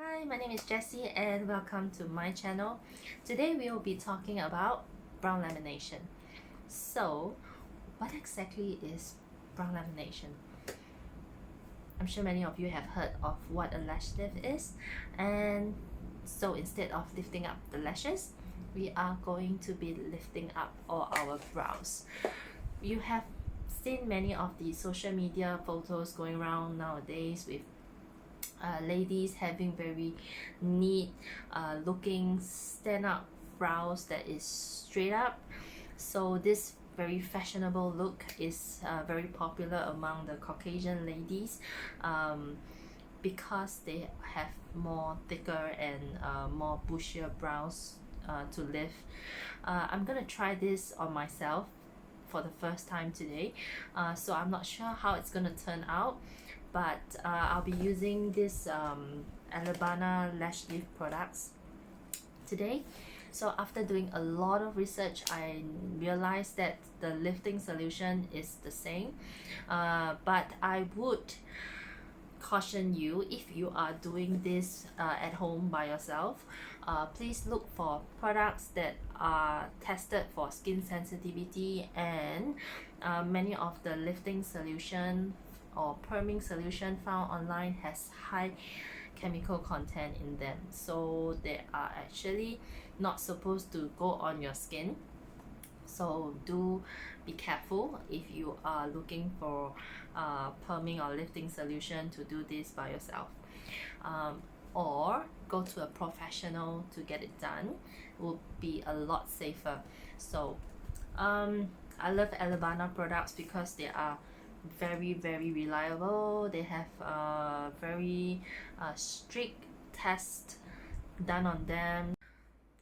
Hi, my name is Jessie and welcome to my channel. Today we will be talking about brow lamination. So, what exactly is brow lamination? I'm sure many of you have heard of what a lash lift is, and so instead of lifting up the lashes, we are going to be lifting up all our brows. You have seen many of the social media photos going around nowadays with ladies having very neat looking stand up brows that is straight up. So this very fashionable look is very popular among the Caucasian ladies because they have more thicker and more bushier brows to lift. I'm gonna try this on myself for the first time today, so I'm not sure how it's gonna turn out, but I'll be using this Elleebana lash lift products today. So after doing a lot of research, I realized that the lifting solution is the same, but I would caution you, if you are doing this at home by yourself, please look for products that are tested for skin sensitivity, and many of the lifting solution or perming solution found online has high chemical content in them, so they are actually not supposed to go on your skin. So do be careful if you are looking for perming or lifting solution to do this by yourself, or go to a professional to get it done. Will be a lot safer. So I love Elleebana products because they are very reliable. They have very strict test done on them.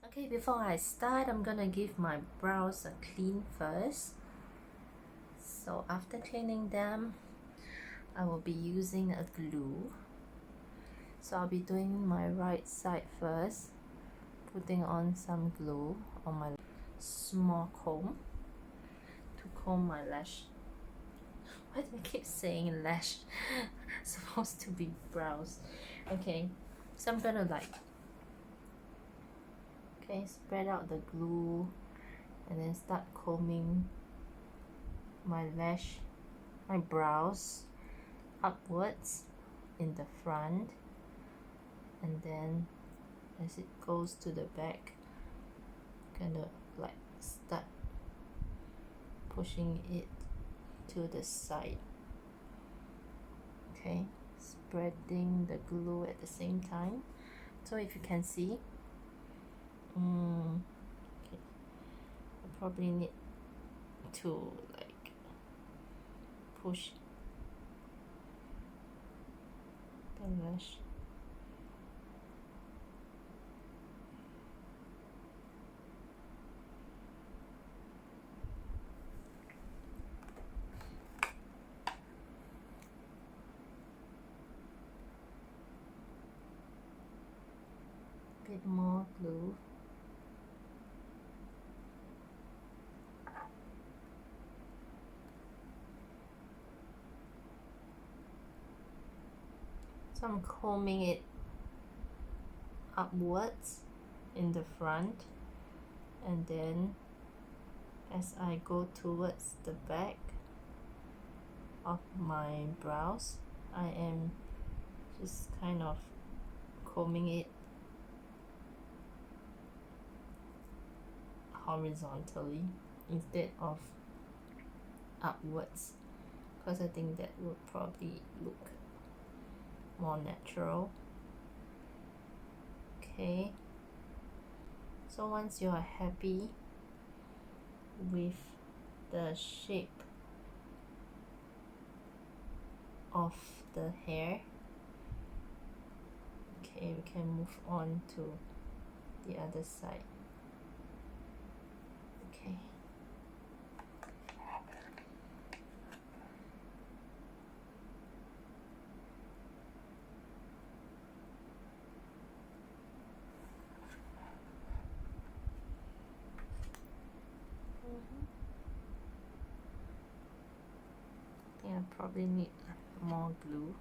Okay, before I start, I'm gonna give my brows a clean first. So after cleaning them, I will be using a glue. So I'll be doing my right side first, putting on some glue on my small comb to comb my lash. Why do I keep saying lash? Supposed to be brows. Okay, so I'm gonna spread out the glue and then start combing my brows upwards in the front, and then as it goes to the back, kind of start pushing it to the side. Okay, spreading the glue at the same time. So if you can see, okay, I probably need to push the lash. Bit more glue. So I'm combing it upwards in the front, and then as I go towards the back of my brows, I am just kind of combing it horizontally instead of upwards, because I think that would probably look more natural. Okay, so once you are happy with the shape of the hair, okay, we can move on to the other side. Okay, I think I probably need more glue.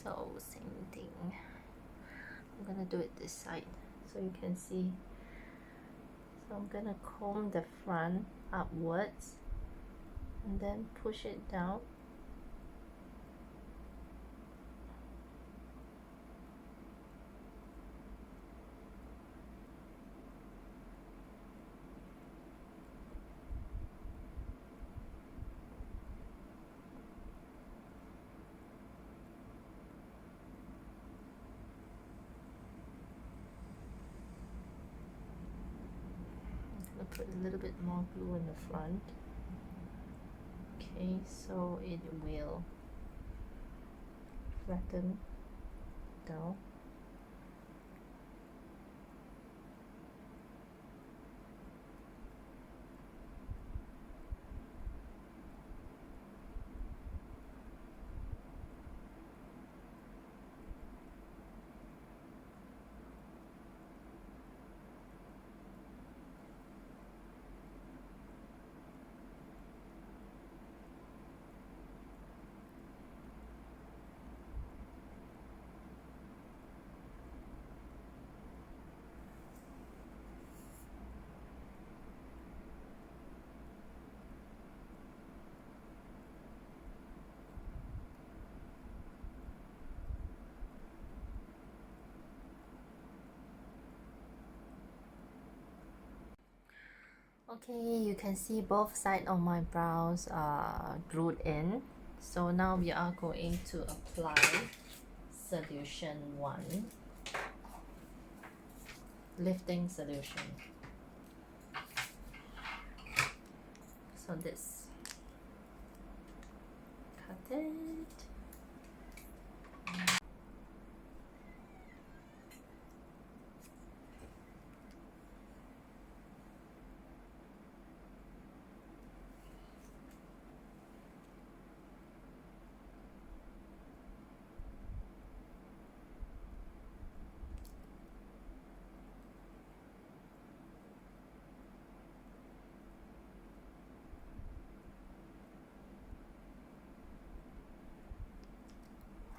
So same thing. I'm gonna do it this side so you can see. So I'm gonna comb the front upwards and then push it down. Put a little bit more glue in the front. Okay, so it will flatten down. Okay, you can see both sides of my brows are glued in. So now we are going to apply solution 1, lifting solution. So this, cut it.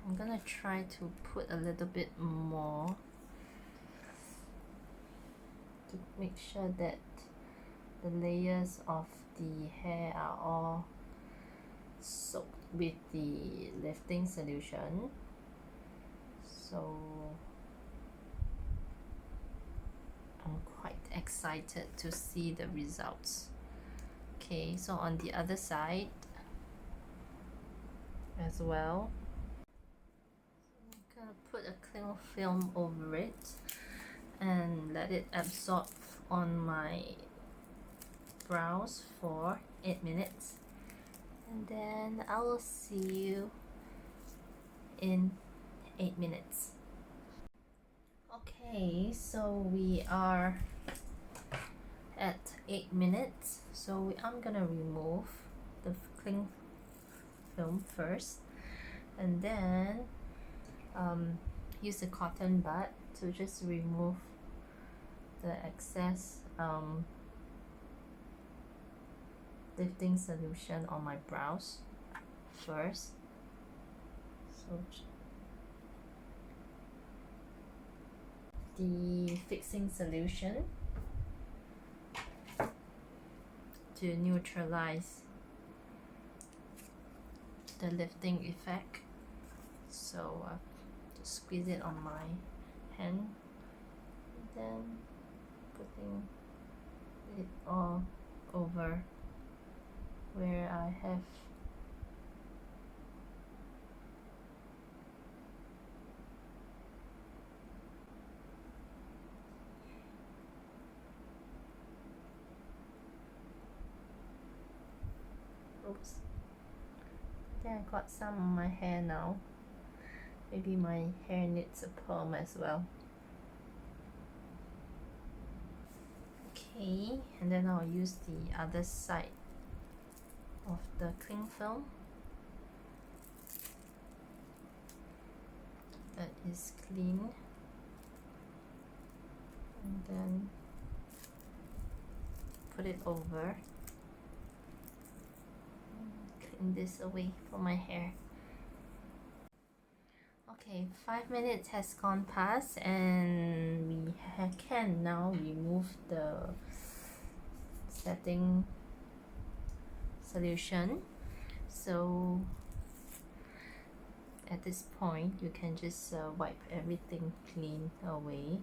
I'm gonna try to put a little bit more to make sure that the layers of the hair are all soaked with the lifting solution. So I'm quite excited to see the results. Okay, so on the other side as well, I'm gonna put a cling film over it and let it absorb on my brows for 8 minutes, and then I will see you in 8 minutes. Okay, so we are at 8 minutes, so I'm gonna remove the cling film first, and then use a cotton bud to just remove the excess lifting solution on my brows first. So the fixing solution to neutralize the lifting effect. So just squeeze it on my hand, and then putting it all over where I have oops, then I got some on my hair now. Maybe my hair needs a perm as well. Okay, and then I'll use the other side of the cling film that is clean, and then put it over, clean this away from my hair. Okay, 5 minutes has gone past and we can now remove the setting solution. So at this point you can just wipe everything clean away.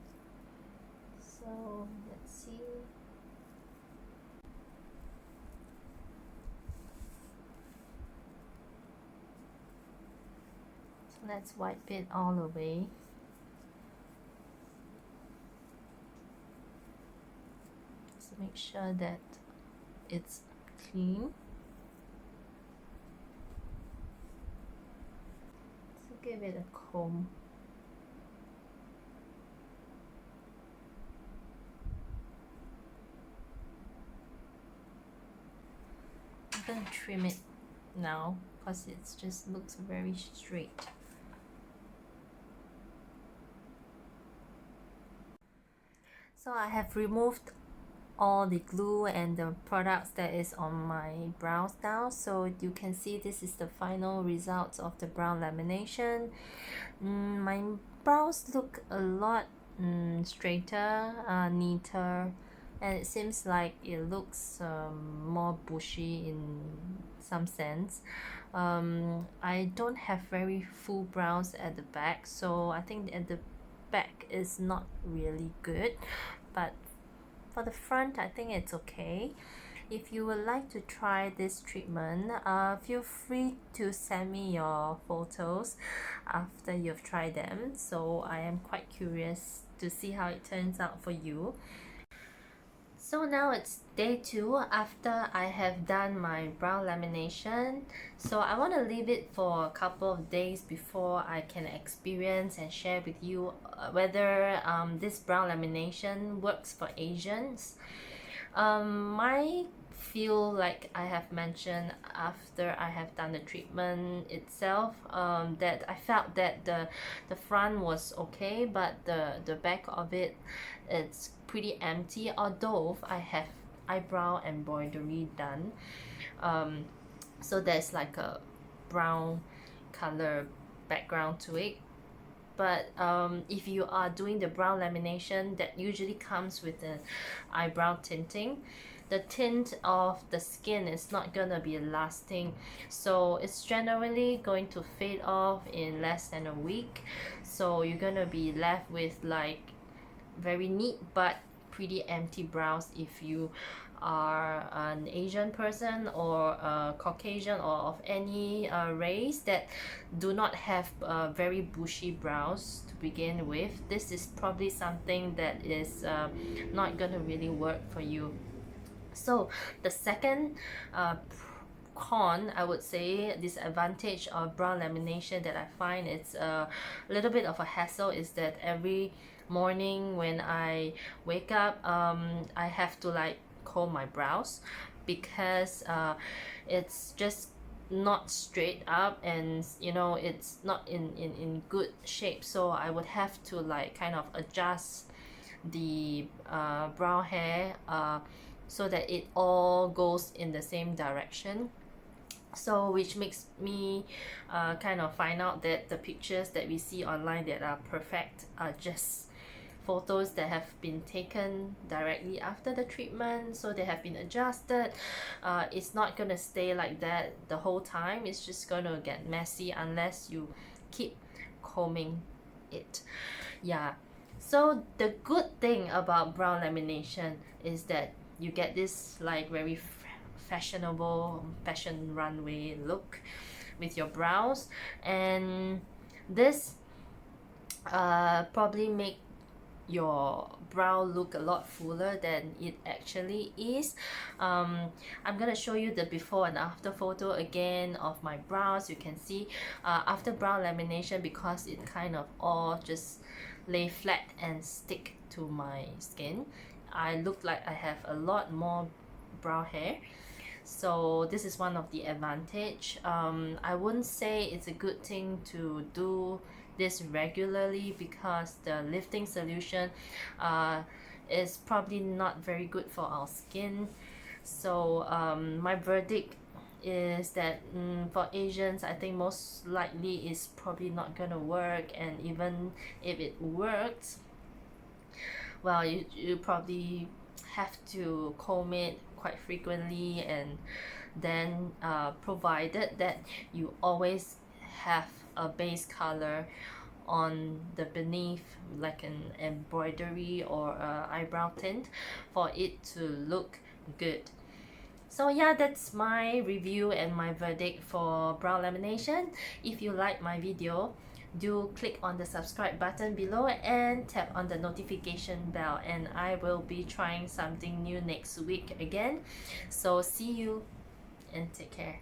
So let's see. So let's wipe it all away. So make sure that it's clean. So give it a comb. I'm gonna trim it now because it just looks very straight. So I have removed all the glue and the products that is on my brows now, so you can see this is the final results of the brow lamination. My brows look a lot straighter, neater, and it seems like it looks more bushy in some sense. I don't have very full brows at the back, so I think at the back is not really good, but for the front I think it's okay. If you would like to try this treatment, feel free to send me your photos after you've tried them, so I am quite curious to see how it turns out for you. So now it's day 2 after I have done my brow lamination. So I want to leave it for a couple of days before I can experience and share with you whether this brow lamination works for Asians. My feel, like I have mentioned after I have done the treatment itself, that I felt that the front was okay, but the back of it, it's pretty empty, although I have eyebrow embroidery done. So there's like a brown color background to it, but if you are doing the brow lamination, that usually comes with an eyebrow tinting. The tint of the skin is not gonna be lasting, so it's generally going to fade off in less than a week. So you're gonna be left with like very neat but pretty empty brows if you are an Asian person or a Caucasian or of any race that do not have very bushy brows to begin with. This is probably something that is not gonna really work for you. So the second con, I would say, disadvantage of brow lamination that I find it's a little bit of a hassle is that every morning when I wake up, I have to like comb my brows because it's just not straight up, and you know, it's not in good shape, so I would have to like kind of adjust the brow hair so that it all goes in the same direction. So which makes me kind of find out that the pictures that we see online that are perfect are just photos that have been taken directly after the treatment, so they have been adjusted. It's not gonna stay like that the whole time, it's just gonna get messy unless you keep combing it. Yeah, so the good thing about brow lamination is that you get this like very fashionable fashion runway look with your brows, and this probably make your brow look a lot fuller than it actually is. I'm gonna show you the before and after photo again of my brows. You can see after brow lamination, because it kind of all just lay flat and stick to my skin, I look like I have a lot more brow hair. So this is one of the advantage. I wouldn't say it's a good thing to do this regularly because the lifting solution is probably not very good for our skin. So my verdict is that for Asians, I think most likely it's probably not gonna work, and even if it works, well, you probably have to comb it quite frequently, and then provided that you always have a base color on the beneath, like an embroidery or eyebrow tint, for it to look good. So yeah, that's my review and my verdict for brow lamination. If you like my video, do click on the subscribe button below and tap on the notification bell, and I will be trying something new next week again. So see you and take care.